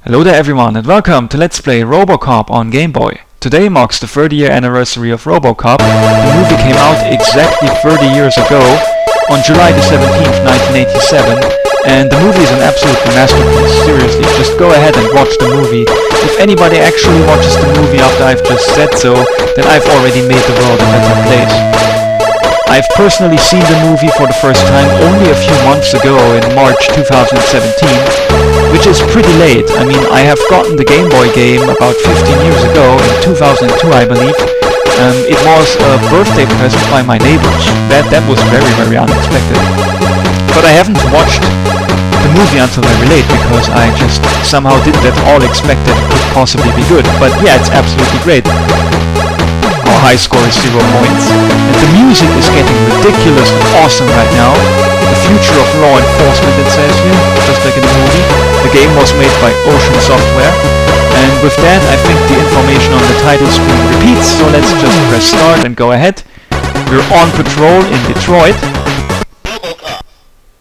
Hello there everyone and welcome to Let's Play Robocop on Gameboy. Today marks the 30-year anniversary of Robocop. The movie came out exactly 30 years ago on July the 17th, 1987, and the movie is an absolute masterpiece. Seriously, just go ahead and watch the movie. If anybody actually watches the movie after I've just said so, then I've already made the world a better place. I've personally seen the movie for the first time only a few months ago in March 2017, which is pretty late. I mean, I have gotten the Game Boy game about 15 years ago, in 2002 I believe. It was a birthday present by my neighbors. That was very unexpected. But I haven't watched the movie until very late because I just somehow didn't at all expect that it could possibly be good. But yeah, it's absolutely great. Our high score is 0 points, and the music is getting ridiculously awesome right now. The future of law enforcement, it says here, just like in the movie. The game was made by Ocean Software, and with that I think the information on the title screen repeats, so let's just press start and go ahead. We're on patrol in Detroit.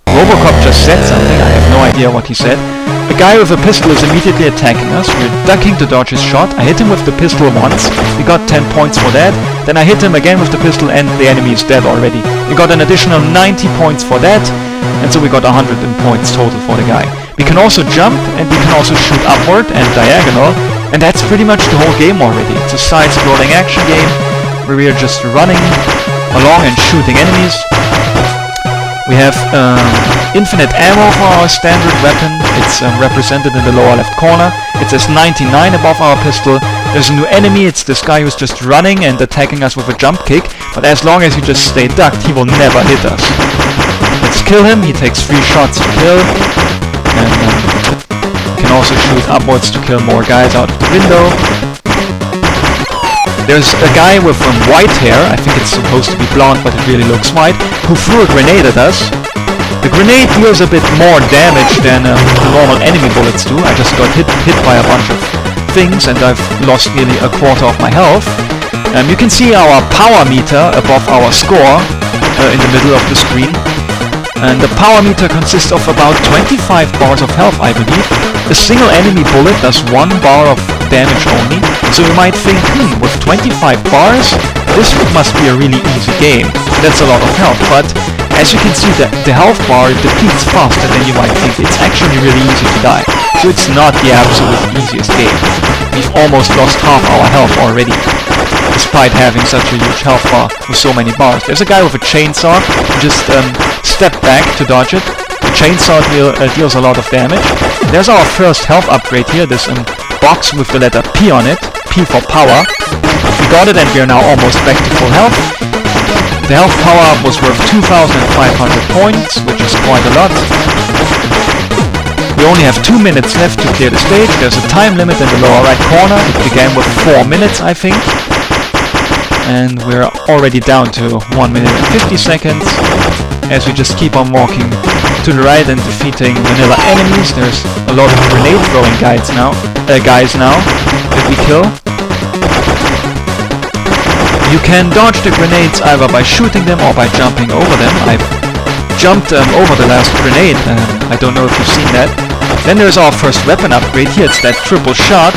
Robocop just said something, I have no idea what he said. A guy with a pistol is immediately attacking us. We're ducking to dodge his shot. I hit him with the pistol once. We got 10 points for that. Then I hit him again with the pistol and the enemy is dead already. We got an additional 90 points for that. And so we got 100 points total for the guy. We can also jump and we can also shoot upward and diagonal. And that's pretty much the whole game already. It's a side-scrolling action game where we are just running along and shooting enemies. We have infinite ammo for our standard weapon. It's represented in the lower left corner. It says 99 above our pistol. There's a new enemy. It's this guy who's just running and attacking us with a jump kick. But as long as you just stay ducked, he will never hit us. Let's kill him. He takes 3 shots to kill. And you can also shoot upwards to kill more guys out of the window. There's a guy with white hair, I think it's supposed to be blonde but it really looks white, who threw a grenade at us. The grenade deals a bit more damage than the normal enemy bullets do. I just got hit by a bunch of things and I've lost nearly a quarter of my health. You can see our power meter above our score in the middle of the screen. And the power meter consists of about 25 bars of health, I believe. A single enemy bullet does 1 bar of damage only. So you might think, with 25 bars, this must be a really easy game. That's a lot of health, but as you can see, the health bar depletes faster than you might think. It's actually really easy to die. So it's not the absolute easiest game. We've almost lost half our health already, despite having such a huge health bar with so many bars. There's a guy with a chainsaw who just stepped back to dodge it. The chainsaw deals a lot of damage. There's our first health upgrade here, this box with the letter P on it. P for power. We got it and we are now almost back to full health. The health power up was worth 2,500 points, which is quite a lot. We only have 2 minutes left to clear the stage. There's a time limit in the lower right corner. It began with 4 minutes, I think. And we're already down to 1 minute and 50 seconds. As we just keep on walking to the right and defeating vanilla enemies. There's a lot of grenade throwing guys now that we kill. You can dodge the grenades either by shooting them or by jumping over them. I've jumped over the last grenade, I don't know if you've seen that. Then there's our first weapon upgrade here, it's that triple shot.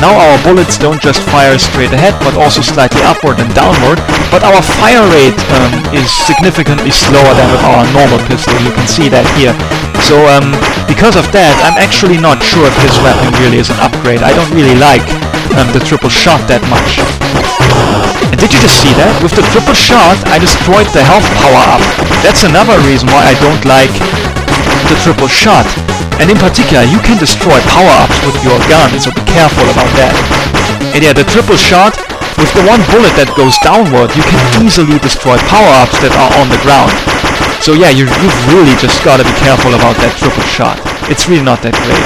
Now our bullets don't just fire straight ahead, but also slightly upward and downward. But our fire rate is significantly slower than with our normal pistol, you can see that here. So because of that, I'm actually not sure if this weapon really is an upgrade. I don't really like the triple shot that much. And did you just see that? With the triple shot, I destroyed the health power up. That's another reason why I don't like the triple shot. And in particular, you can destroy power-ups with your gun, so be careful about that. And yeah, the triple shot, with the one bullet that goes downward, you can easily destroy power-ups that are on the ground. So yeah, you've really just gotta be careful about that triple shot. It's really not that great.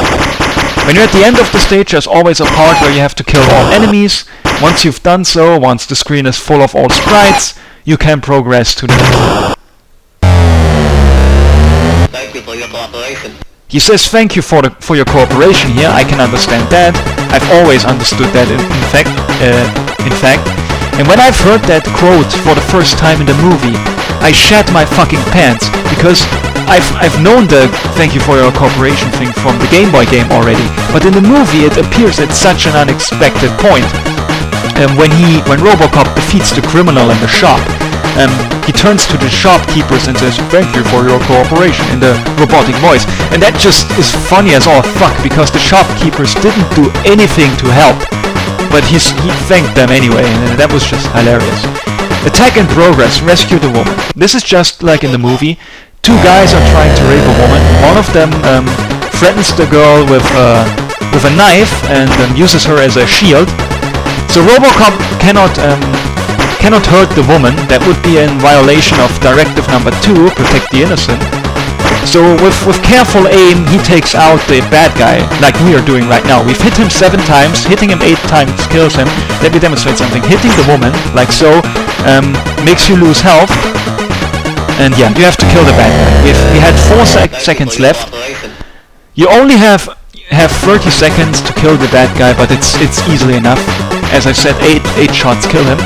When you're at the end of the stage, there's always a part where you have to kill all enemies. Once you've done so, once the screen is full of all sprites, you can progress to the next. Thank you for your cooperation. He says thank you for your cooperation here. I can understand that. I've always understood that in fact. And when I've heard that quote for the first time in the movie, I shat my fucking pants because I've known the thank you for your cooperation thing from the Game Boy game already, but in the movie it appears at such an unexpected point. When Robocop defeats the criminal in the shop, he turns to the shopkeepers and says, "Thank you for your cooperation," in the robotic voice. And that just is funny as all fuck, because the shopkeepers didn't do anything to help. But he thanked them anyway, and that was just hilarious. Attack in progress, rescue the woman. This is just like in the movie. Two guys are trying to rape a woman. One of them threatens the girl with a knife and uses her as a shield. So Robocop cannot hurt the woman. That would be in violation of Directive Number 2, protect the innocent. So with careful aim, he takes out the bad guy, like we are doing right now. We've hit him 7 times, hitting him 8 times kills him. Let me demonstrate something. Hitting the woman, like so, makes you lose health. And yeah, you have to kill the bad guy. We had 4 seconds left. You only have 30 seconds to kill the bad guy, but it's easily enough. As I said, 8 shots kill him.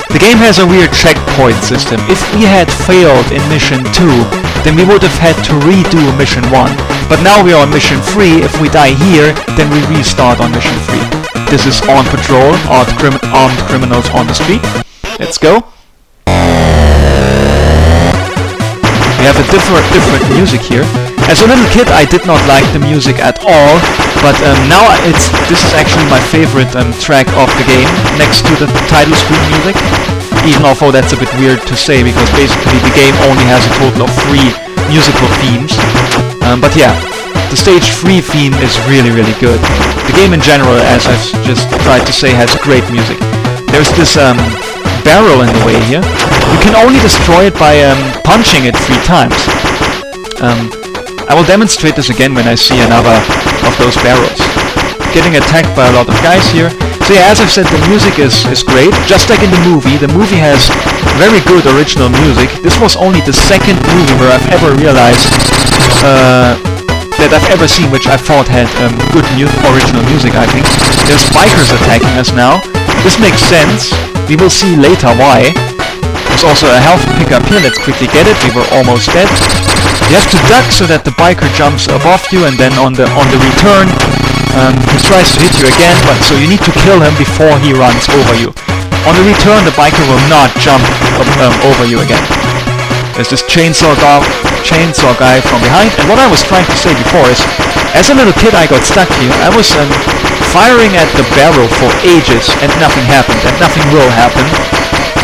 The game has a weird checkpoint system. If we had failed in mission 2, then we would have had to redo mission 1. But now we are on mission 3. If we die here, then we restart on mission 3. This is On Patrol, armed criminals on the street. Let's go. We have a different music here. As a little kid, I did not like the music at all, but now this is actually my favorite track of the game, next to the title screen music. Even although that's a bit weird to say, because basically the game only has a total of 3 musical themes. But yeah, the stage 3 theme is really, really good. The game in general, as I've just tried to say, has great music. There's this barrel in the way here. You can only destroy it by punching it 3 times. I will demonstrate this again when I see another of those barrels. Getting attacked by a lot of guys here. So yeah, as I've said, the music is great. Just like in the movie has very good original music. This was only the second movie where I've ever realized that I've ever seen which I thought had good original music, I think. There's bikers attacking us now. This makes sense. We will see later why. There's also a health pickup here. Let's quickly get it. We were almost dead. You have to duck so that the biker jumps above you, and then on the return he tries to hit you again, but so you need to kill him before he runs over you. On the return, the biker will not jump over you again. There's this chainsaw guy from behind, and what I was trying to say before is, as a little kid I got stuck here. I was firing at the barrel for ages, and nothing happened, and nothing will happen.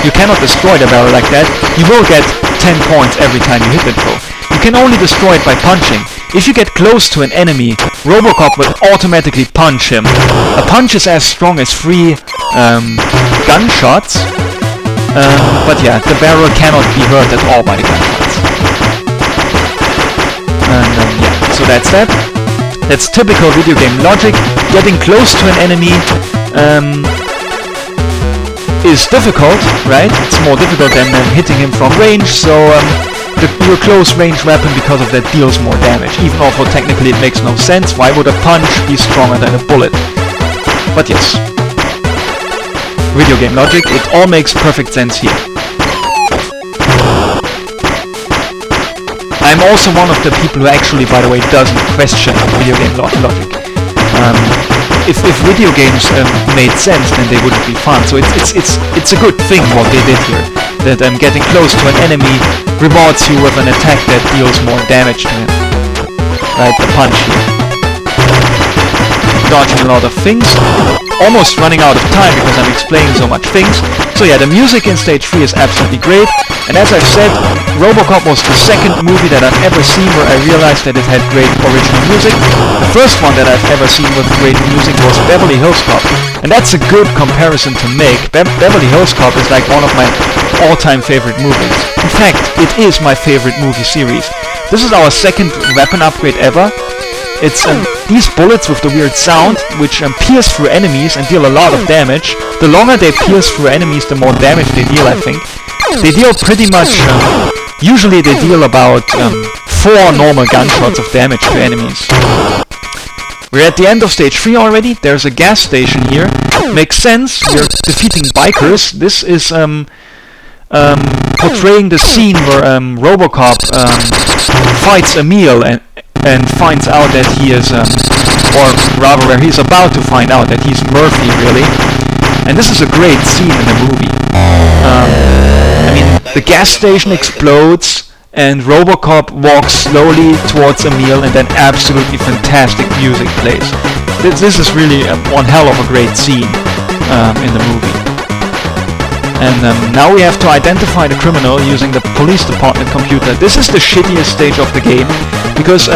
You cannot destroy the barrel like that. You will get 10 points every time you hit it though. You can only destroy it by punching. If you get close to an enemy, Robocop will automatically punch him. A punch is as strong as 3 gunshots. But yeah, the barrel cannot be hurt at all by the gunshots. And yeah, so that's that. That's typical video game logic. Getting close to an enemy is difficult, right? It's more difficult than hitting him from range, so your close range weapon because of that deals more damage, even although technically it makes no sense. Why would a punch be stronger than a bullet? But yes, video game logic, it all makes perfect sense here. I'm also one of the people who actually, by the way, doesn't question video game logic. If video games made sense, then they wouldn't be fun. So it's a good thing what they did here. That getting close to an enemy rewards you with an attack that deals more damage to him. Right, the punch here. Dodging a lot of things. Almost running out of time because I'm explaining so much things. So yeah, the music in stage 3 is absolutely great. And as I've said, Robocop was the second movie that I've ever seen where I realized that it had great original music. The first one that I've ever seen with great music was Beverly Hills Cop. And that's a good comparison to make. Beverly Hills Cop is like one of my all-time favorite movies. In fact, it is my favorite movie series. This is our second weapon upgrade ever. It's these bullets with the weird sound, which pierce through enemies and deal a lot of damage. The longer they pierce through enemies, the more damage they deal, I think. They deal pretty much, usually they deal about 4 normal gunshots of damage to enemies. We're at the end of stage 3 already. There's a gas station here. Makes sense, we're defeating bikers. This is portraying the scene where Robocop fights Emil and finds out that he is, or rather where he's about to find out that he's Murphy, really. And this is a great scene in the movie. I mean, the gas station explodes and Robocop walks slowly towards Emil, and then absolutely fantastic music plays. This is really one hell of a great scene in the movie. And now we have to identify the criminal using the police department computer. This is the shittiest stage of the game because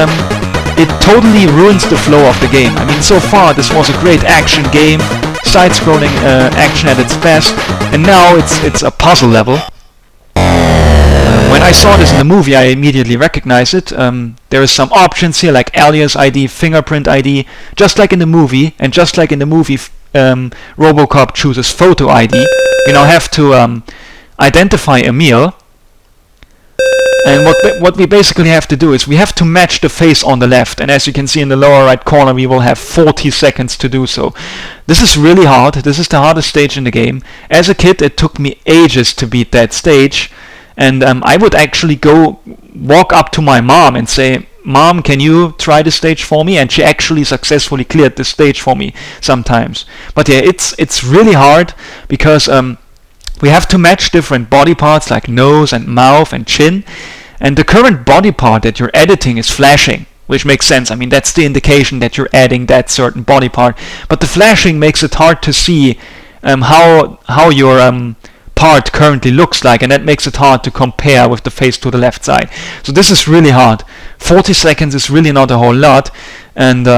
it totally ruins the flow of the game. I mean, so far this was a great action game, side-scrolling action at its best, and now it's a puzzle level. When I saw this in the movie, I immediately recognized it. There is some options here like alias ID, fingerprint ID, just like in the movie, and just like in the movie Robocop chooses photo ID. We now have to identify Emil, and what we basically have to do is we have to match the face on the left, and as you can see in the lower right corner we will have 40 seconds to do so. This is really hard. This is the hardest stage in the game. As a kid it took me ages to beat that stage, and I would actually walk up to my mom and say, "Mom, can you try this stage for me?" And she actually successfully cleared this stage for me sometimes. But yeah, it's really hard because we have to match different body parts like nose and mouth and chin, and the current body part that you're editing is flashing, which makes sense. I mean, that's the indication that you're adding that certain body part, but the flashing makes it hard to see how your part currently looks like, and that makes it hard to compare with the face to the left side. So this is really hard. 40 seconds is really not a whole lot, and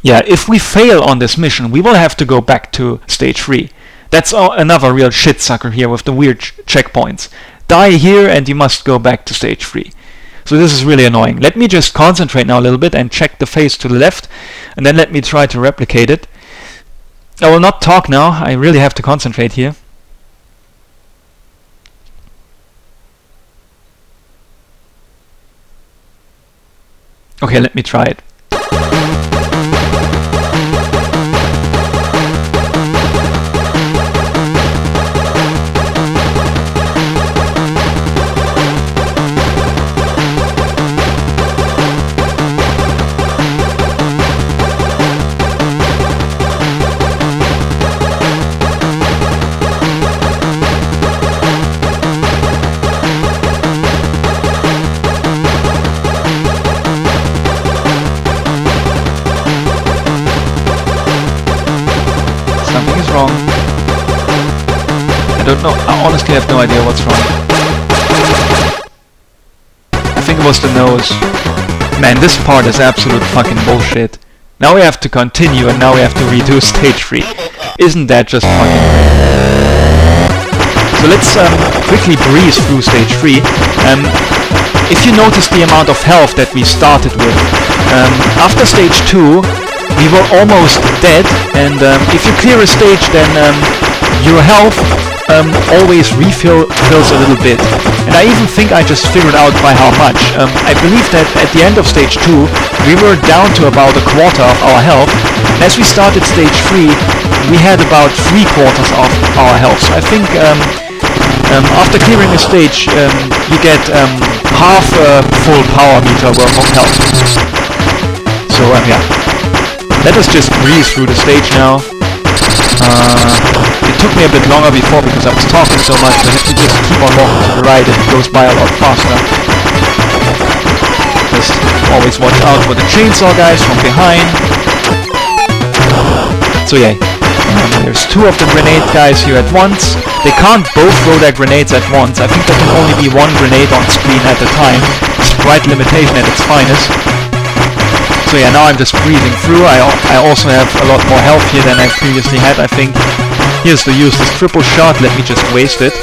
yeah, if we fail on this mission we will have to go back to stage 3. That's another real shit sucker here with the weird checkpoints. Die here and you must go back to stage 3. So this is really annoying. Let me just concentrate now a little bit and check the face to the left, and then let me try to replicate it. I will not talk now, I really have to concentrate here. Okay, let me try it. Wrong. I don't know. I honestly have no idea what's wrong. I think it was the nose. Man, this part is absolute fucking bullshit. Now we have to continue, and now we have to redo stage 3. Isn't that just fucking great? So let's quickly breeze through stage 3. If you notice the amount of health that we started with, after stage 2 we were almost dead, and if you clear a stage then your health always fills a little bit, and I even think I just figured out by how much. I believe that at the end of stage 2 we were down to about a quarter of our health. As we started stage 3 we had about 3/4 of our health, so I think after clearing a stage you get half a full power meter worth of health. So yeah. Let us just breeze through the stage now. It took me a bit longer before because I was talking so much, but if you just keep on walking to the right it goes by a lot faster. Just always watch out for the chainsaw guys from behind. So yeah, there's 2 of the grenade guys here at once. They can't both throw their grenades at once. I think there can only be 1 grenade on screen at a time. It's quite limitation at its finest. So yeah, now I'm just breathing through. I also have a lot more health here than I previously had, I think. Here's the useless triple shot, let me just waste it.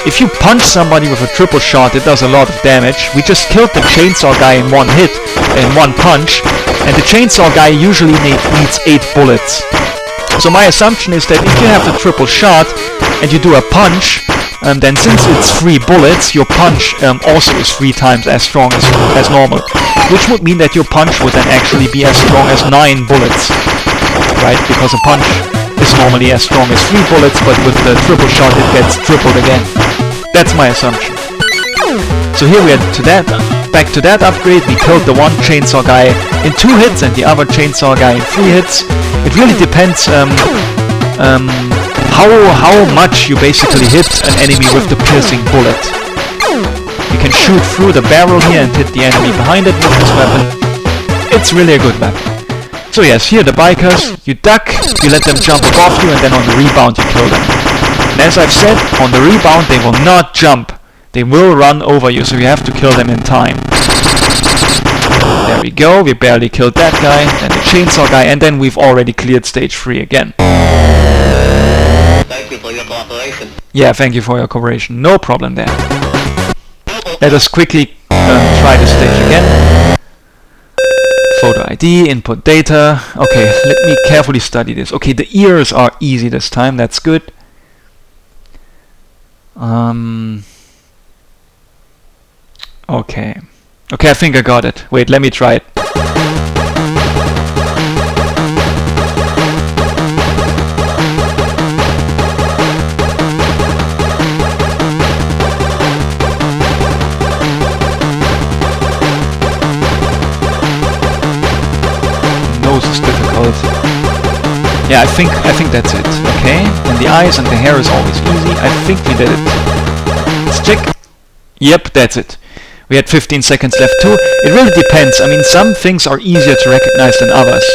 If you punch somebody with a triple shot, it does a lot of damage. We just killed the chainsaw guy in 1 hit, in 1 punch, and the chainsaw guy usually needs 8 bullets. So my assumption is that if you have the triple shot and you do a punch, then since it's 3 bullets, your punch also is 3 times as strong as normal. Which would mean that your punch would then actually be as strong as 9 bullets. Right? Because a punch is normally as strong as 3 bullets, but with the triple shot it gets tripled again. That's my assumption. So here we are back to that upgrade. We killed the one chainsaw guy in 2 hits and the other chainsaw guy in 3 hits. It really depends how much you basically hit an enemy with the piercing bullet. You can shoot through the barrel here and hit the enemy behind it with this weapon. It's really a good weapon. So yes, here the bikers, you duck, you let them jump above you, and then on the rebound you kill them. And as I've said, on the rebound they will not jump. They will run over you, so you have to kill them in time. There we go, we barely killed that guy, then the chainsaw guy, and then we've already cleared stage 3 again. Thank you for your cooperation. Yeah, thank you for your cooperation. No problem there. Let us quickly try this stage again. Photo ID, input data. Okay, let me carefully study this. Okay, the ears are easy this time, that's good. Okay. Okay, I think I got it. Wait, let me try it. Nose is difficult. Yeah, I think that's it. Okay, and the eyes and the hair is always easy. I think we did it. Let's check. Yep, that's it. We had 15 seconds left too. It really depends. I mean, some things are easier to recognize than others.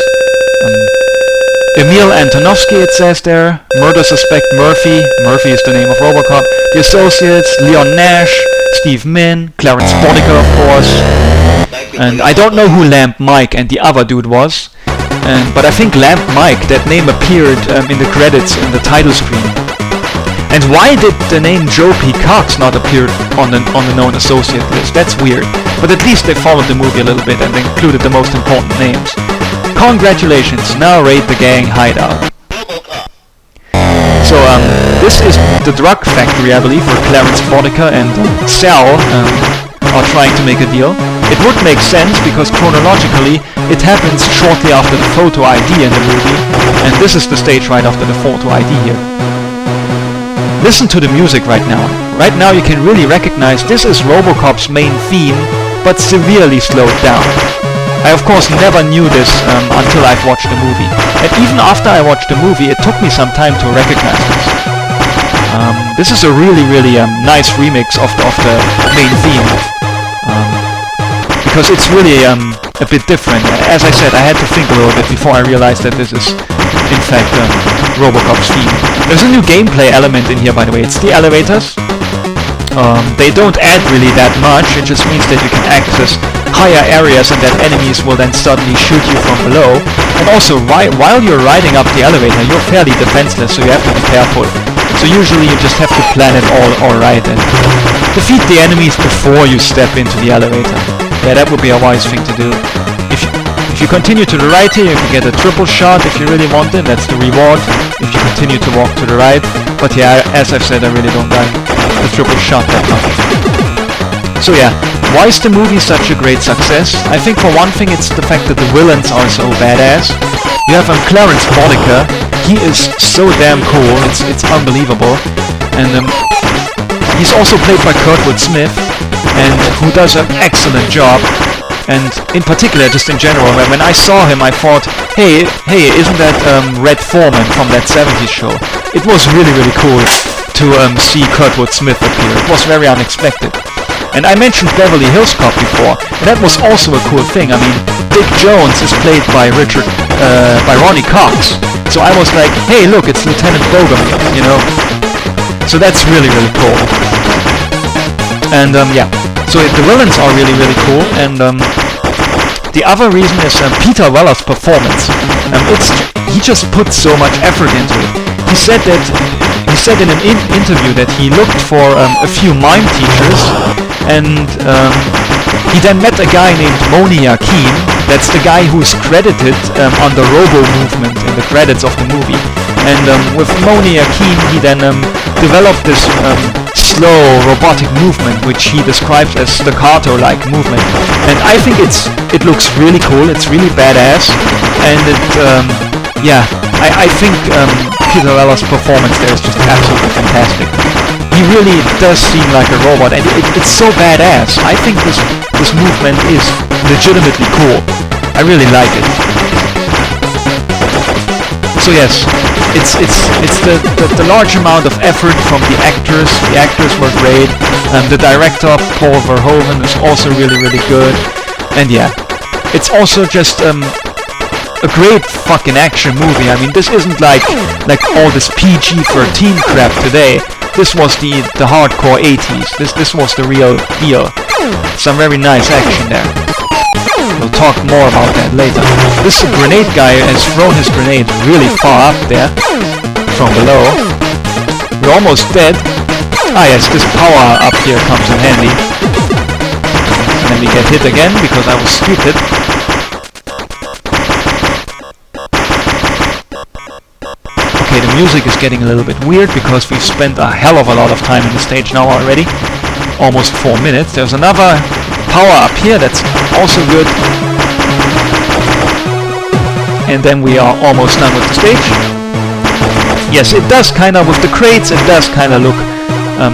Emil Antonovsky, it says there. Murder suspect Murphy. Murphy is the name of Robocop. The Associates, Leon Nash, Steve Min, Clarence Boddicker, of course. And I don't know who Lamp Mike and the other dude was. But I think Lamp Mike, that name appeared in the credits in the title screen. And why did the name Joe P. Cox not appear on the known associate list? That's weird. But at least they followed the movie a little bit and included the most important names. Congratulations, now raid the gang hideout. So this is the drug factory, I believe, where Clarence Boddicker and Sal are trying to make a deal. It would make sense because chronologically it happens shortly after the photo ID in the movie, and this is the stage right after the photo ID here. Listen to the music right now. Right now you can really recognize this is Robocop's main theme, but severely slowed down. I of course never knew this until I've watched the movie. And even after I watched the movie, it took me some time to recognize this. This is a really nice remix of the main theme. Because it's really a bit different. As I said, I had to think a little bit before I realized that this is in fact Robocop's theme. There's a new gameplay element in here, by the way. It's the elevators. They don't add really that much. It just means that you can access higher areas and that enemies will then suddenly shoot you from below. And also, while you're riding up the elevator, you're fairly defenseless, so you have to be careful. So usually you just have to plan it all right and defeat the enemies before you step into the elevator. Yeah, that would be a wise thing to do. If you continue to the right here, you can get a triple shot if you really want it. That's the reward if you continue to walk to the right. But yeah, as I've said, I really don't like the triple shot that much. So yeah, why is the movie such a great success? I think for one thing it's the fact that the villains are so badass. You have Clarence Boddicker. He is so damn cool. It's unbelievable. And he's also played by Kurtwood Smith, and who does an excellent job. And in particular, just in general, when I saw him, I thought, hey, isn't that Red Foreman from that 70s show? It was really cool to see Kurtwood Smith appear. It was very unexpected. And I mentioned Beverly Hills Cop before, and that was also a cool thing. I mean, Dick Jones is played by Ronnie Cox. So I was like, hey, look, it's Lieutenant Bogomil, you know? So that's really cool. And yeah. So the villains are really cool, and the other reason is Peter Weller's performance. He just put so much effort into it. He said in an interview that he looked for a few mime teachers, and he then met a guy named Moni Yakin. That's the guy who's credited on the Robo movement in the credits of the movie. And with Moni Yakin, he then developed this slow robotic movement, which he describes as staccato-like movement. And I think it looks really cool. It's really badass, and yeah, I think Peter Weller's performance there is just absolutely fantastic. He really does seem like a robot, and it's so badass. I think this movement is legitimately cool. I really like it. So yes, it's the large amount of effort from the actors. The actors were great. The director Paul Verhoeven is also really good. And yeah, it's also just a great fucking action movie. I mean, this isn't like all this PG-13 crap today. This was the hardcore 80s. This was the real deal. Some very nice action there. We'll talk more about that later. This grenade guy has thrown his grenade really far up there from below. We're almost dead. Ah yes, this power up here comes in handy. And then we get hit again because I was stupid. Okay, the music is getting a little bit weird because we've spent a hell of a lot of time in the stage now already. Almost 4 minutes. There's another power up here that's also good. And then we are almost done with the stage. Yes, it does kind of, with the crates, it does kind of look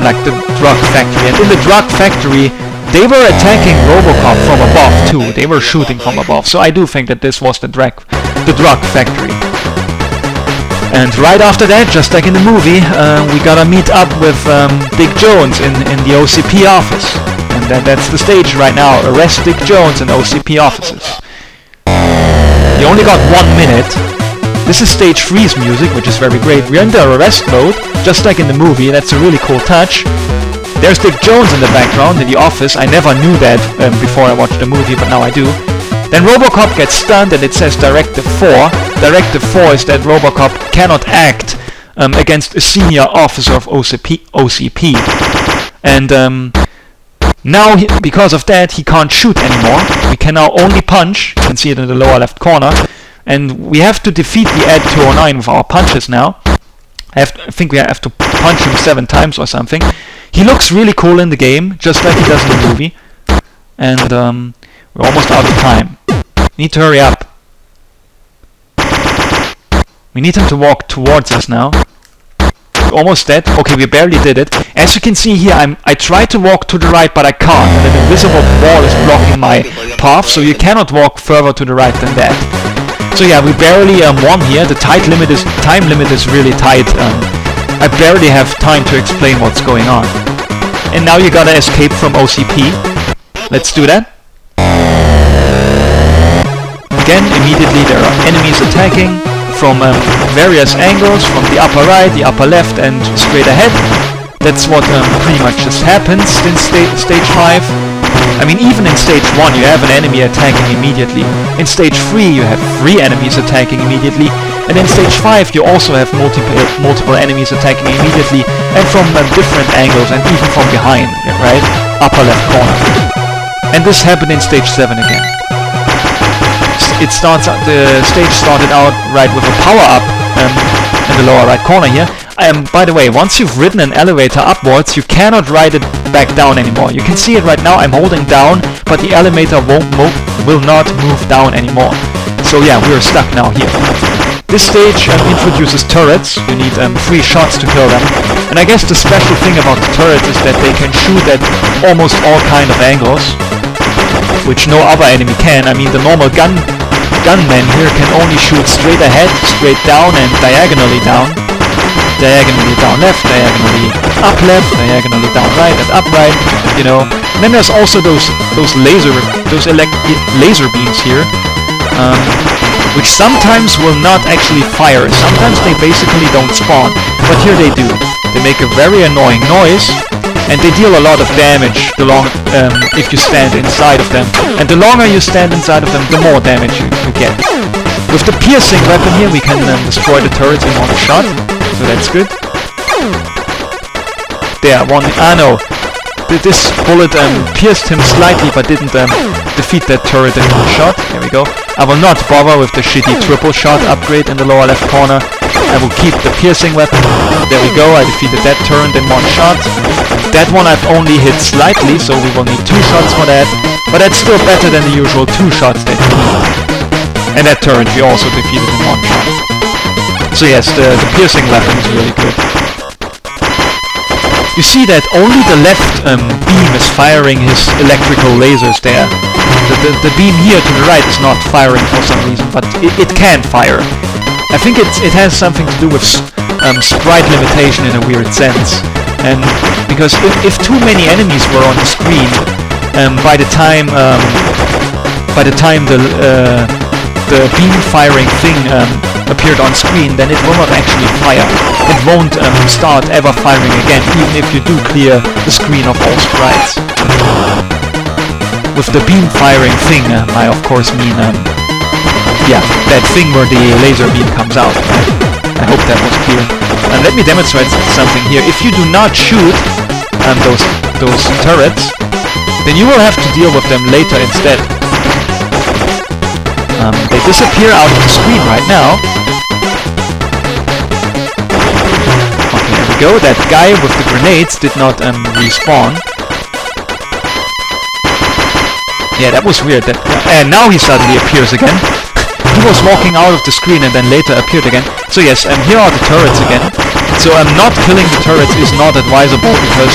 like the drug factory. And in the drug factory, they were attacking Robocop from above too. They were shooting from above. So I do think that this was the drug factory. And right after that, just like in the movie, we gotta meet up with Dick Jones in the OCP office. And that's the stage right now. Arrest Dick Jones in OCP offices. You only got 1 minute. This is stage 3's music, which is very great. We're in the arrest mode, just like in the movie. That's a really cool touch. There's Dick Jones in the background in the office. I never knew that before I watched the movie, but now I do. Then Robocop gets stunned and it says Directive 4. Directive 4 is that Robocop cannot act against a senior officer of OCP. And now, because of that, he can't shoot anymore. We can now only punch. You can see it in the lower left corner. And we have to defeat the Ad 209 with our punches now. I think we have to punch him 7 times or something. He looks really cool in the game, just like he does in the movie. And we're almost out of time. We need to hurry up. We need him to walk towards us now. We're almost dead. Okay, we barely did it. As you can see here, I tried to walk to the right, but I can't. And an invisible wall is blocking my path, so you cannot walk further to the right than that. So yeah, we barely won here. The time limit is really tight. I barely have time to explain what's going on. And now you gotta escape from OCP. Let's do that. Again, immediately there are enemies attacking from various angles, from the upper right, the upper left, and straight ahead. That's what pretty much just happens in stage 5. I mean, even in stage 1 you have an enemy attacking immediately. In stage 3 you have 3 enemies attacking immediately. And in stage 5 you also have multiple enemies attacking immediately, and from different angles, and even from behind, right? Upper left corner. And this happened in stage 7 again. The stage started out right with a power-up in the lower right corner here. By the way, once you've ridden an elevator upwards, you cannot ride it back down anymore. You can see it right now, I'm holding down, but the elevator will not move down anymore. So yeah, we're stuck now here. This stage introduces turrets. You need 3 shots to kill them. And I guess the special thing about the turrets is that they can shoot at almost all kind of angles, which no other enemy can. I mean, the normal gunman here can only shoot straight ahead, straight down, and diagonally down. Diagonally down left, diagonally up left, diagonally down right, and up right, you know. And then there's also those laser beams here, which sometimes will not actually fire. Sometimes they basically don't spawn, but here they do. They make a very annoying noise, and they deal a lot of damage if you stand inside of them. And the longer you stand inside of them, the more damage you get. With the piercing weapon here, we can destroy the turrets in 1 shot, so that's good. There, no. This bullet pierced him slightly, but didn't defeat that turret in 1 shot. There we go. I will not bother with the shitty triple shot upgrade in the lower left corner. I will keep the piercing weapon. There we go, I defeated that turret in 1 shot. That one I've only hit slightly, so we will need 2 shots for that. But that's still better than the usual 2 shots that you need. And that turret we also defeated in one shot. So yes, the piercing weapon is really good. You see that only the left beam is firing his electrical lasers there. The beam here to the right is not firing for some reason, but it can fire. I think it has something to do with sprite limitation in a weird sense. And because if too many enemies were on the screen, by the time the beam firing thing appeared on screen, then it will not actually fire. It won't start ever firing again, even if you do clear the screen of all sprites. With the beam firing thing, I of course mean, yeah, that thing where the laser beam comes out. I hope that was clear. And let me demonstrate something here. If you do not shoot those turrets, then you will have to deal with them later instead. They disappear out of the screen right now. Okay, there we go. That guy with the grenades did not respawn. Yeah, that was weird. And now he suddenly appears again. He was walking out of the screen and then later appeared again. So yes, here are the turrets again. So not killing the turrets is not advisable, because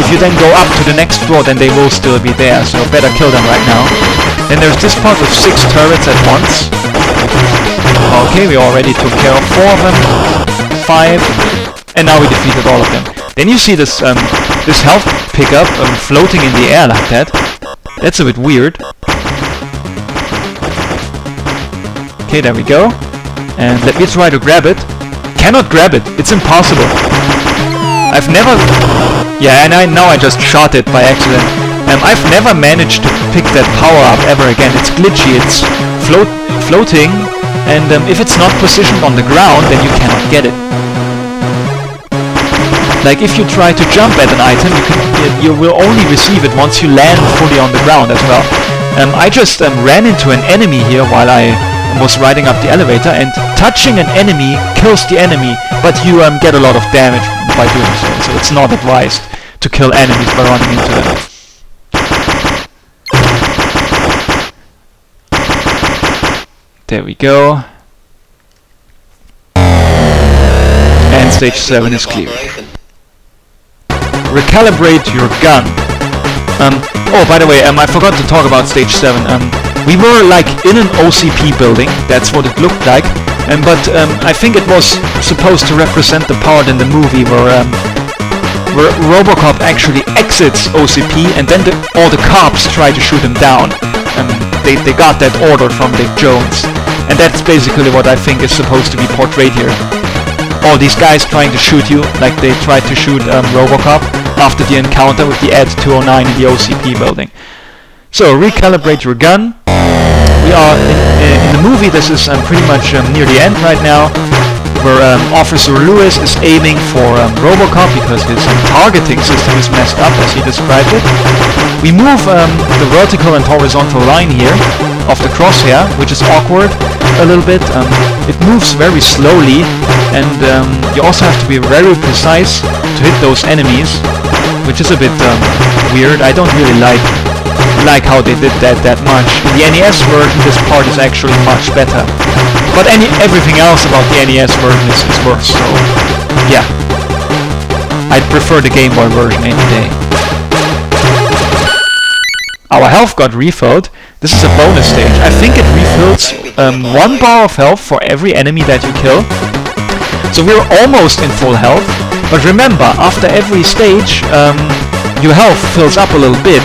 if you then go up to the next floor, then they will still be there. So better kill them right now. Then there's this part with 6 turrets at once. Okay, we already took care of 4 of them. 5. And now we defeated all of them. Then you see this this health pickup floating in the air like that. That's a bit weird. Okay, there we go. And let me try to grab it. Cannot grab it. It's impossible. I've never... Yeah, and now I just shot it by accident. I've never managed to pick that power up ever again. It's glitchy. It's floating. And if it's not positioned on the ground, then you cannot get it. Like if you try to jump at an item, you will only receive it once you land fully on the ground as well. I just ran into an enemy here while I was riding up the elevator, and touching an enemy kills the enemy, but you get a lot of damage by doing so. So it's not advised to kill enemies by running into them. There we go. And stage 7 is clear. Recalibrate your gun. Oh, by the way, I forgot to talk about stage 7. We were like in an OCP building, that's what it looked like, but I think it was supposed to represent the part in the movie where Robocop actually exits OCP and then all the cops try to shoot him down. They got that order from Dick Jones, and that's basically what I think is supposed to be portrayed here. All these guys trying to shoot you, like they tried to shoot Robocop after the encounter with the Ed 209 in the OCP building. So, recalibrate your gun. We are in the movie. This is pretty much near the end right now, where Officer Lewis is aiming for Robocop because his targeting system is messed up, as he described it. We move the vertical and horizontal line here of the crosshair, which is awkward a little bit. It moves very slowly, and you also have to be very precise to hit those enemies, which is a bit weird. I don't really like how they did that much. In the NES version, this part is actually much better. But everything else about the NES version is worse, so yeah. I'd prefer the Gameboy version any day. Our health got refilled. This is a bonus stage. I think it refills 1 bar of health for every enemy that you kill. So we're almost in full health. But remember, after every stage, your health fills up a little bit.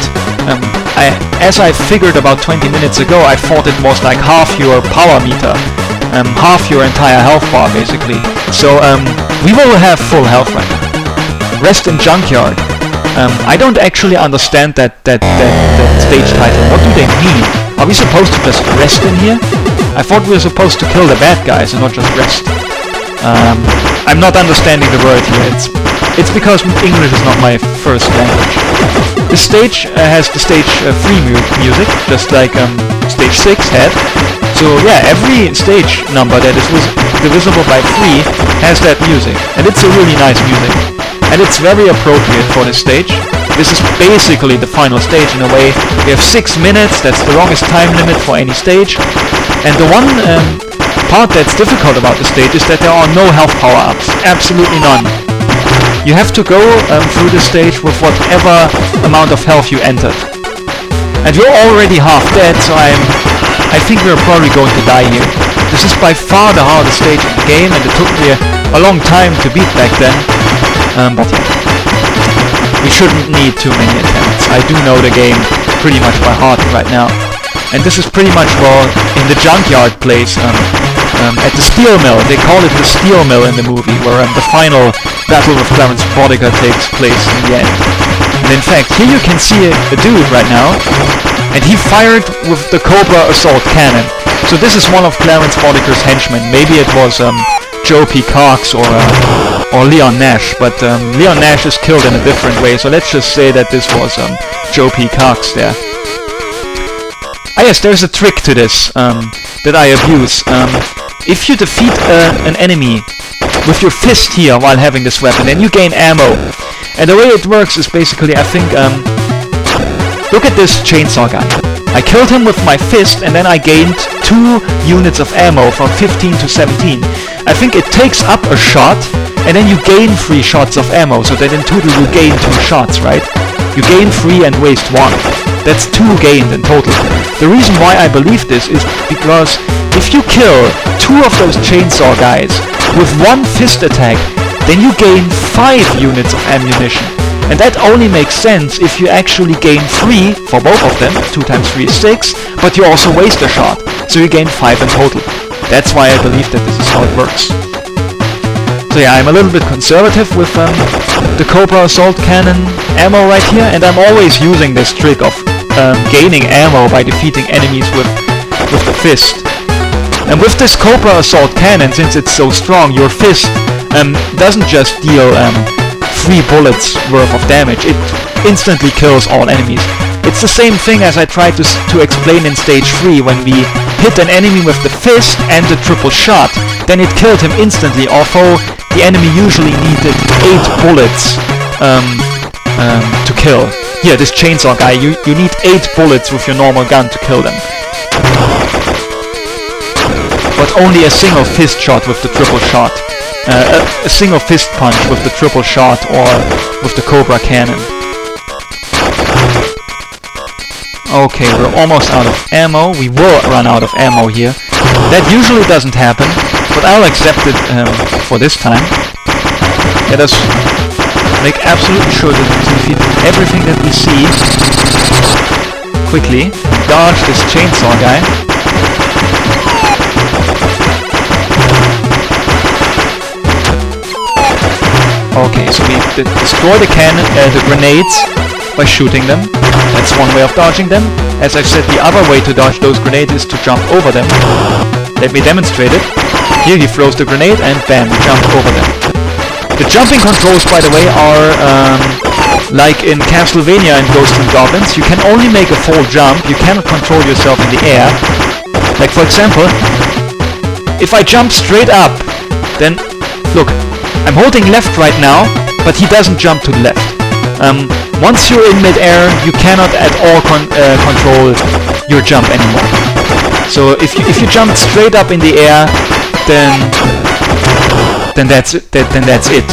As I figured about 20 minutes ago, I thought it was like half your power meter, half your entire health bar basically. So we will have full health right now. Rest in Junkyard. I don't actually understand that stage title. What do they mean? Are we supposed to just rest in here? I thought we were supposed to kill the bad guys and not just rest. I'm not understanding the word here. It's because English is not my first language. This stage has the stage 3 music, just like stage 6 had. So yeah, every stage number that is divisible by 3 has that music, and it's a really nice music. And it's very appropriate for this stage. This is basically the final stage in a way. We have 6 minutes, that's the longest time limit for any stage. And the one part that's difficult about the stage is that there are no health power-ups. Absolutely none. You have to go through the stage with whatever amount of health you entered. And you're already half dead, so I think we're probably going to die here. This is by far the hardest stage in the game, and it took me a long time to beat back then. But yeah, we shouldn't need too many attempts. I do know the game pretty much by heart right now. And this is pretty much well in the junkyard place, at the steel mill. They call it the steel mill in the movie, where the final battle with Clarence Bodica takes place in the end. And in fact, here you can see a dude right now, and he fired with the Cobra assault cannon. So this is one of Clarence Bodica's henchmen. Maybe it was Joe P. Cox or Leon Nash, but Leon Nash is killed in a different way, so let's just say that this was Joe P. Cox there. Ah yes, there's a trick to this that I abuse. If you defeat an enemy with your fist here while having this weapon, then you gain ammo. And the way it works is basically, I think, look at this chainsaw guy. I killed him with my fist, and then I gained 2 units of ammo from 15 to 17. I think it takes up a shot, and then you gain 3 shots of ammo, so that in total you gain 2 shots, right? You gain 3 and waste 1. That's 2 gained in total. The reason why I believe this is because if you kill 2 of those chainsaw guys with 1 fist attack, then you gain 5 units of ammunition. And that only makes sense if you actually gain 3 for both of them. 2 times 3 is 6, but you also waste a shot, so you gain 5 in total. That's why I believe that this is how it works. So yeah, I'm a little bit conservative with the Cobra assault cannon ammo right here, and I'm always using this trick of gaining ammo by defeating enemies with the fist. And with this Cobra assault cannon, since it's so strong, your fist doesn't just deal 3 bullets worth of damage, it instantly kills all enemies. It's the same thing as I tried to explain in stage 3 when we hit an enemy with the fist and the triple shot, then it killed him instantly, although the enemy usually needed 8 bullets to kill. Here, this chainsaw guy, you need 8 bullets with your normal gun to kill them. But only a single fist shot with the triple shot. A single fist punch with the triple shot or with the Cobra cannon. Okay, we're almost out of ammo. We will run out of ammo here. That usually doesn't happen, but I'll accept it for this time. Let us make absolutely sure that we defeat everything that we see. Quickly dodge this chainsaw guy. Okay, so we destroy the grenades by shooting them. That's one way of dodging them. As I've said, the other way to dodge those grenades is to jump over them. Let me demonstrate it. Here he throws the grenade and bam, we jump over them. The jumping controls, by the way, are like in Castlevania and Ghosts and Goblins. You can only make a full jump, you cannot control yourself in the air. Like for example, if I jump straight up, then look, I'm holding left right now, but he doesn't jump to the left. Once you're in mid-air, you cannot at all control your jump anymore. So if you jump straight up in the air, then that's it.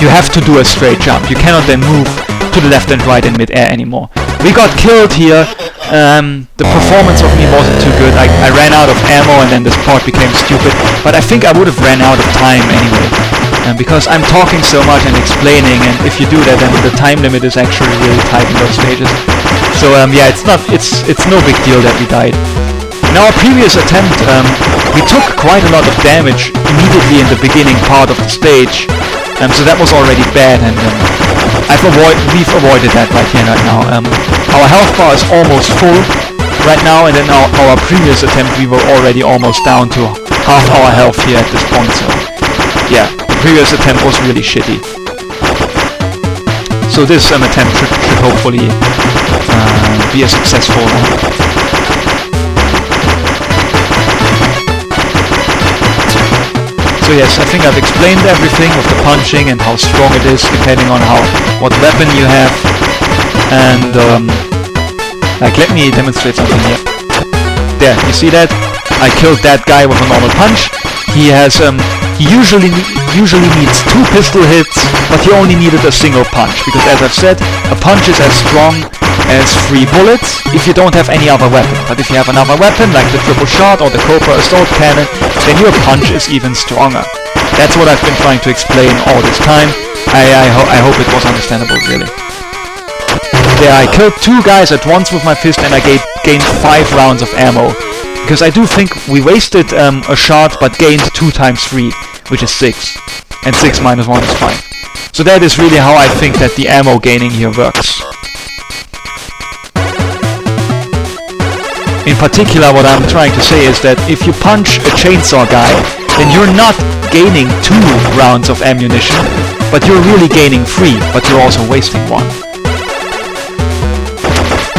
You have to do a straight jump. You cannot then move to the left and right in mid-air anymore. We got killed here. The performance of me wasn't too good. I ran out of ammo and then this part became stupid. But I think I would have ran out of time anyway. Because I'm talking so much and explaining, and if you do that, then the time limit is actually really tight in those stages. So yeah, it's no big deal that we died. In our previous attempt, we took quite a lot of damage immediately in the beginning part of the stage. So that was already bad, and we've avoided that right here, right now. Our health bar is almost full right now, and in our previous attempt we were already almost down to half our health here at this point, so yeah, the previous attempt was really shitty. So this attempt should hopefully be a successful one. So yes, I think I've explained everything with the punching and how strong it is depending on what weapon you have. And like, let me demonstrate something here. There, you see that? I killed that guy with a normal punch. He has he usually needs 2 pistol hits, but he only needed a single punch, because as I've said, a punch is as strong as 3 bullets if you don't have any other weapon. But if you have another weapon, like the triple shot or the Cobra assault cannon, then your punch is even stronger. That's what I've been trying to explain all this time. I hope it was understandable, really. There, I killed 2 guys at once with my fist, and I gained 5 rounds of ammo. Because I do think we wasted a shot, but gained 2 times 3, which is 6. And 6 minus 1 is 5. So that is really how I think that the ammo gaining here works. In particular, what I'm trying to say is that if you punch a chainsaw guy, then you're not gaining 2 rounds of ammunition, but you're really gaining 3, but you're also wasting 1.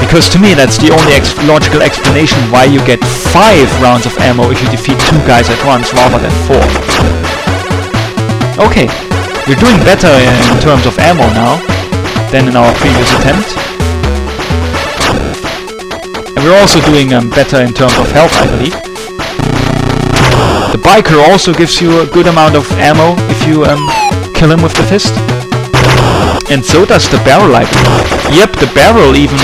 Because to me that's the only logical explanation why you get 5 rounds of ammo if you defeat 2 guys at once rather than 4. Okay, we're doing better in terms of ammo now than in our previous attempt. And we're also doing better in terms of health, I believe. The biker also gives you a good amount of ammo if you kill him with the fist. And so does the barrel, I believe. Yep, the barrel even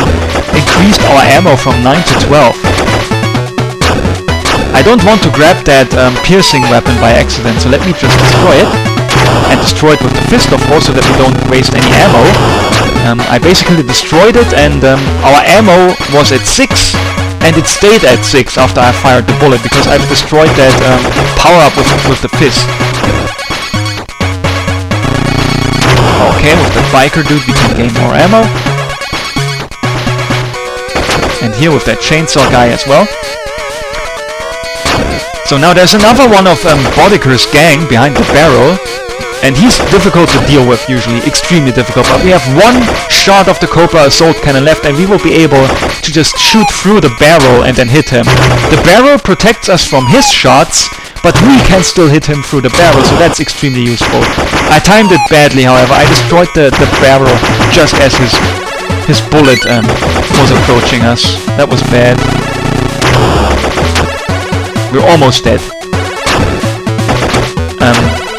increased our ammo from 9 to 12. I don't want to grab that piercing weapon by accident, so let me just destroy it. And destroy it with the fist, of course, so that we don't waste any ammo. I basically destroyed it, and our ammo was at 6, and it stayed at 6 after I fired the bullet, because I've destroyed that power-up with the fist. Okay, with the biker dude we can gain more ammo. And here with that chainsaw guy as well. So now there's another one of Bodeker's gang behind the barrel. And he's difficult to deal with usually, extremely difficult. But we have 1 shot of the Cobra assault cannon left, and we will be able to just shoot through the barrel and then hit him. The barrel protects us from his shots, but we can still hit him through the barrel, so that's extremely useful. I timed it badly, however. I destroyed the barrel just as his bullet was approaching us. That was bad. We're almost dead.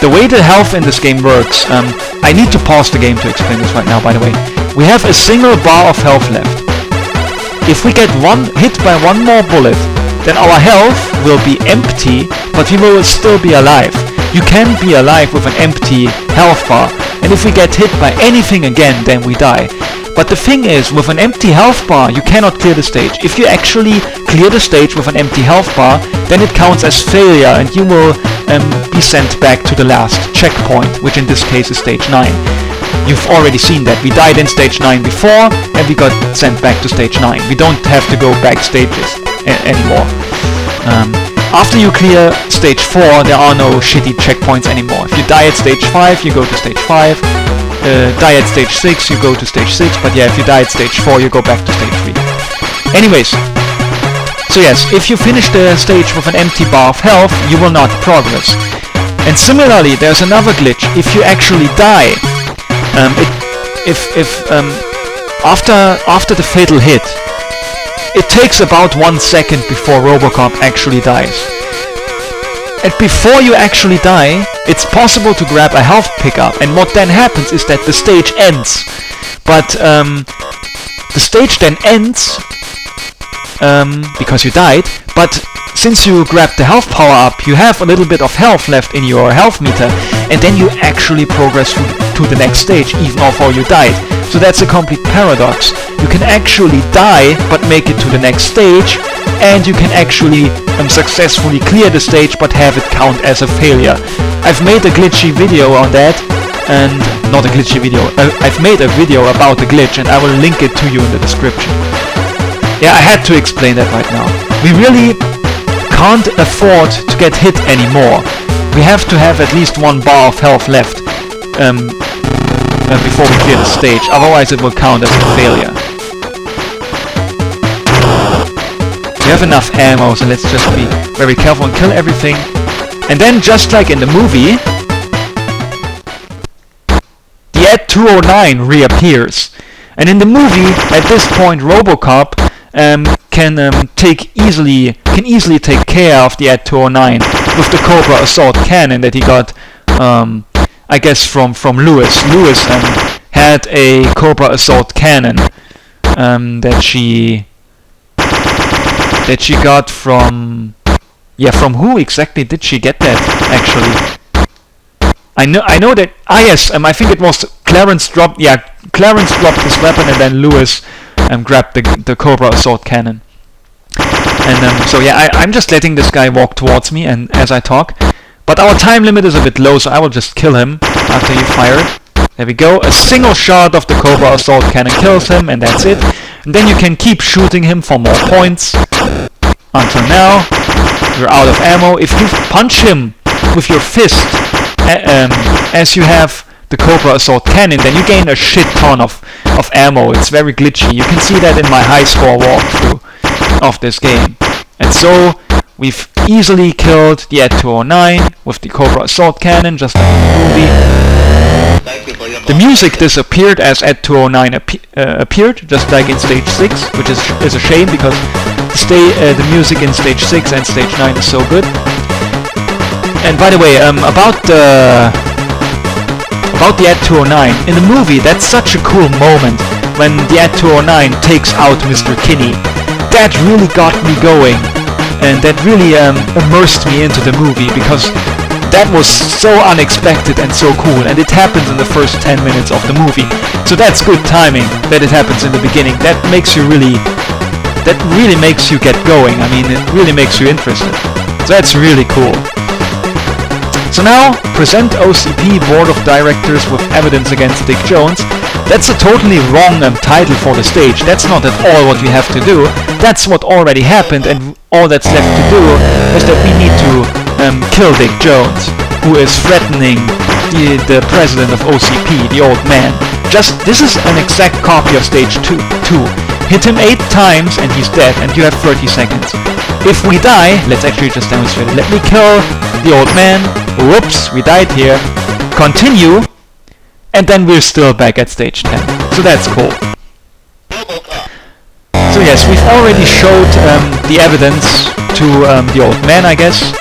The way the health in this game works, I need to pause the game to explain this right now, by the way. We have a single bar of health left. If we get hit by 1 more bullet, then our health will be empty, but we will still be alive. You can be alive with an empty health bar, and if we get hit by anything again, then we die. But the thing is, with an empty health bar, you cannot clear the stage. If you actually clear the stage with an empty health bar, then it counts as failure, and you will be sent back to the last checkpoint, which in this case is stage 9. You've already seen that. We died in stage 9 before, and we got sent back to stage 9. We don't have to go back stages anymore. After you clear stage 4, there are no shitty checkpoints anymore. If you die at stage 5, you go to stage 5. Die at stage 6, you go to stage 6. But yeah, if you die at stage 4, you go back to stage 3. Anyways, so yes, if you finish the stage with an empty bar of health, you will not progress. And similarly, there's another glitch. If you actually die, after the fatal hit, it takes about 1 second before Robocop actually dies. And before you actually die, it's possible to grab a health pickup, and what then happens is that the stage ends. But the stage then ends because you died, but since you grabbed the health power-up, you have a little bit of health left in your health meter, and then you actually progress to the next stage, even although you died. So that's a complete paradox. You can actually die, but make it to the next stage, and you can actually successfully clear the stage, but have it count as a failure. I've made a glitchy video on that, and not a glitchy video, I've made a video about the glitch, and I will link it to you in the description. Yeah, I had to explain that right now. We really can't afford to get hit anymore. We have to have at least 1 bar of health left before we clear the stage, otherwise it will count as a failure. We have enough ammo, so let's just be very careful and kill everything. And then, just like in the movie, the Ad 209 reappears. And in the movie, at this point, Robocop can easily take care of the Ed 209 with the Cobra assault cannon that he got, I guess from Lewis. Lewis had a Cobra assault cannon that she got from who exactly did she get that actually? I know that yes, I think it was Clarence dropped his weapon and then Lewis grabbed the Cobra assault cannon. And so yeah, I'm just letting this guy walk towards me and as I talk. But our time limit is a bit low, so I will just kill him after he fired. There we go. A single shot of the Cobra assault cannon kills him, and that's it. And then you can keep shooting him for more points. Until now, you're out of ammo. If you punch him with your fist, as you have the Cobra assault cannon, then you gain a shit ton of ammo. It's very glitchy. You can see that in my high score walkthrough of this game. And so we've easily killed the Ed 209 with the Cobra assault cannon, just like in the movie. The music disappeared as Ed 209 appeared, just like in stage 6, which is a shame because the music in stage 6 and stage 9 is so good. And by the way, about the Ed 209 in the movie, that's such a cool moment when the Ed 209 takes out Mr. Kinney. That really got me going, and that really immersed me into the movie because that was so unexpected and so cool, and it happens in the first 10 minutes of the movie. So that's good timing that it happens in the beginning. That really makes you get going. I mean, it really makes you interested. So that's really cool. So now, present OCP Board of Directors with evidence against Dick Jones. That's a totally wrong title for the stage. That's not at all what we have to do. That's what already happened, and all that's left to do is that we need to kill Dick Jones, who is threatening the president of OCP, the old man. This is an exact copy of stage 2. Hit him 8 times and he's dead, and you have 30 seconds. If we die, let's actually just demonstrate it. Let me kill the old man. Whoops, we died here. Continue, and then we're still back at stage 10. So that's cool. So yes, we've already showed the evidence to the old man, I guess.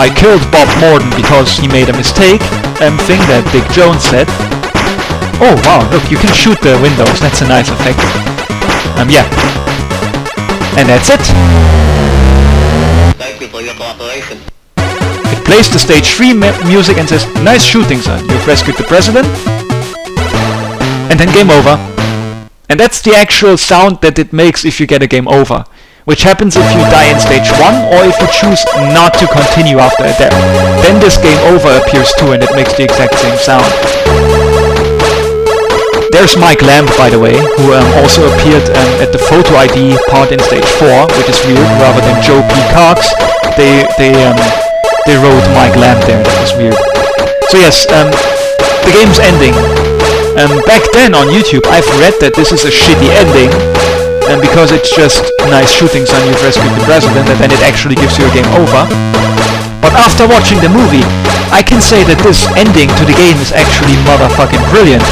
I killed Bob Morton because he made a mistake thing that Dick Jones said. Oh wow, look, you can shoot the windows. That's a nice effect. Yeah. And that's it. Thank you for your cooperation. It plays the stage 3 music and says, "Nice shooting, son. You've rescued the president." And then game over. And that's the actual sound that it makes if you get a game over, which happens if you die in stage 1 or if you choose not to continue after a death. Then this game over appears too, and it makes the exact same sound. There's Mike Lamb, by the way, who also appeared at the photo ID part in stage 4, which is weird. Rather than Joe P. Cox, they wrote Mike Lamb there. That was weird. So yes, the game's ending. Back then on YouTube, I've read that this is a shitty ending, because it's just nice shooting, son, you've rescued the president, and then it actually gives you a game over. But after watching the movie, I can say that this ending to the game is actually motherfucking brilliant.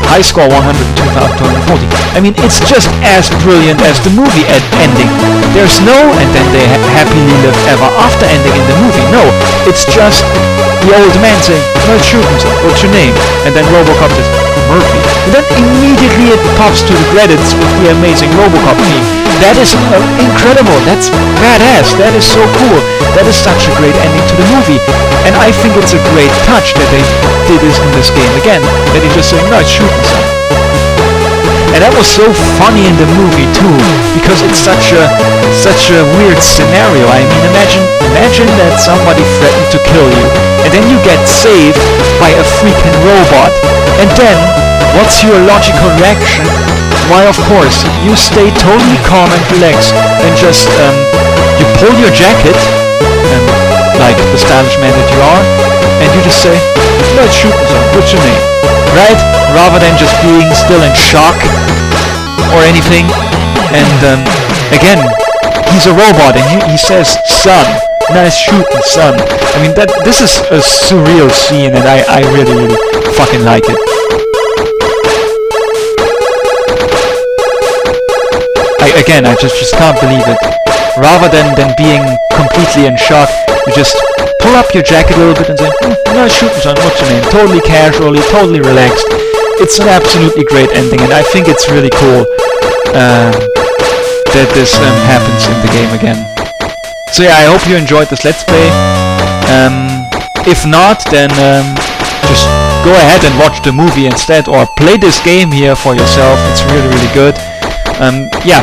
High score 102,240. I mean, it's just as brilliant as the movie ending. There's no and then they happily live ever after ending in the movie. No, it's just the old man saying, "No, shoot himself. What's your name?" And then Robocop says, "Murphy." And then immediately it pops to the credits with the amazing Robocop theme. That is incredible. That's badass. That is so cool. That is such a great ending to the movie. And I think it's a great touch that they did this in this game again. That he just saying, "No, shoot himself." And that was so funny in the movie too, because it's such a weird scenario. I mean, imagine that somebody threatened to kill you, and then you get saved by a freaking robot, and then what's your logical reaction? Why, of course, you stay totally calm and relaxed, and just you pull your jacket, like the stylish man that you are, and you just say, "Let's shoot myself. What's your name?" Right? Rather than just being still in shock or anything. And again, he's a robot, and he says, "Son, nice shooting, son." I mean, this is a surreal scene, and I really, really fucking like it. again, I just can't believe it. Rather than being completely in shock, you just pull up your jacket a little bit and say, nice shooting, son, what's your name? Totally casually, totally relaxed. It's an absolutely great ending, and I think it's really cool that this happens in the game again. So yeah, I hope you enjoyed this Let's Play. If not, then just go ahead and watch the movie instead, or play this game here for yourself. It's really, really good. Yeah,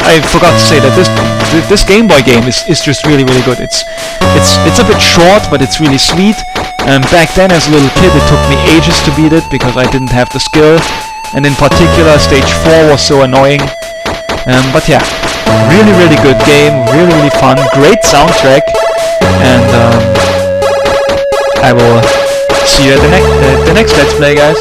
I forgot to say that this Game Boy game is just really, really good. It's a bit short, but it's really sweet. Back then, as a little kid, it took me ages to beat it because I didn't have the skill, and in particular, stage 4 was so annoying. But yeah, really, really good game, really, really fun, great soundtrack, and I will see you at the next Let's Play, guys.